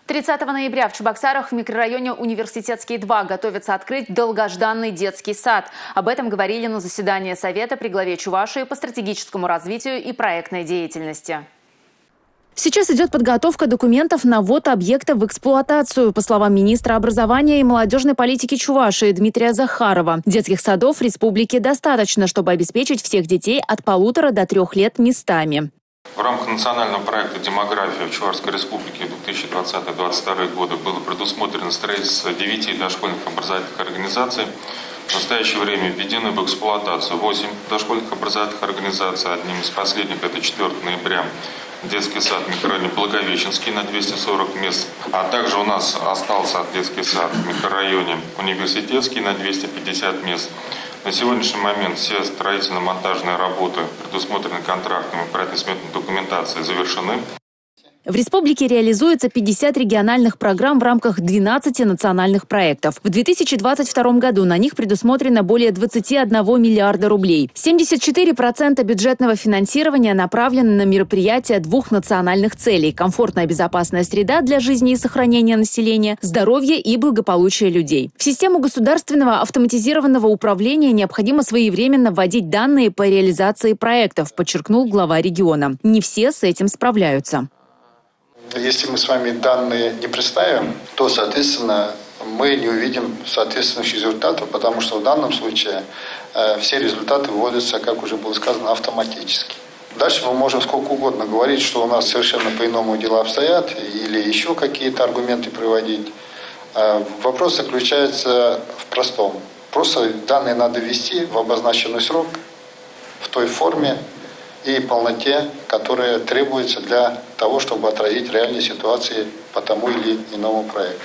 30 ноября в Чебоксарах в микрорайоне Университетский 2 готовится открыть долгожданный детский сад. Об этом говорили на заседании Совета при главе Чувашии по стратегическому развитию и проектной деятельности. Сейчас идет подготовка документов на ввод объекта в эксплуатацию. По словам министра образования и молодежной политики Чувашии Дмитрия Захарова, детских садов в республике достаточно, чтобы обеспечить всех детей от 1,5 до 3 лет местами. В рамках национального проекта «Демография в Чувашской республике 2020-2022 годы» было предусмотрено строительство 9 дошкольных образовательных организаций. В настоящее время введены в эксплуатацию 8 дошкольных образовательных организаций. Одним из последних, это 4 ноября, детский сад в микрорайоне Благовещенский на 240 мест. А также у нас остался детский сад в микрорайоне Университетский на 250 мест. На сегодняшний момент все строительно-монтажные работы, предусмотренные контрактами проектно-сметной документации, завершены. В республике реализуется 50 региональных программ в рамках 12 национальных проектов. В 2022 году на них предусмотрено более 21 миллиарда рублей. 74% бюджетного финансирования направлено на мероприятия 2 национальных целей – комфортная безопасная среда для жизни и сохранения населения, здоровье и благополучие людей. В систему государственного автоматизированного управления необходимо своевременно вводить данные по реализации проектов, подчеркнул глава региона. Не все с этим справляются. Если мы с вами данные не представим, то, соответственно, мы не увидим соответствующих результатов, потому что в данном случае все результаты вводятся, как уже было сказано, автоматически. Дальше мы можем сколько угодно говорить, что у нас совершенно по-иному дела обстоят, или еще какие-то аргументы приводить. Вопрос заключается в простом. Просто данные надо ввести в обозначенный срок, в той форме и полноте, которая требуется для того, чтобы отразить реальные ситуации по тому или иному проекту.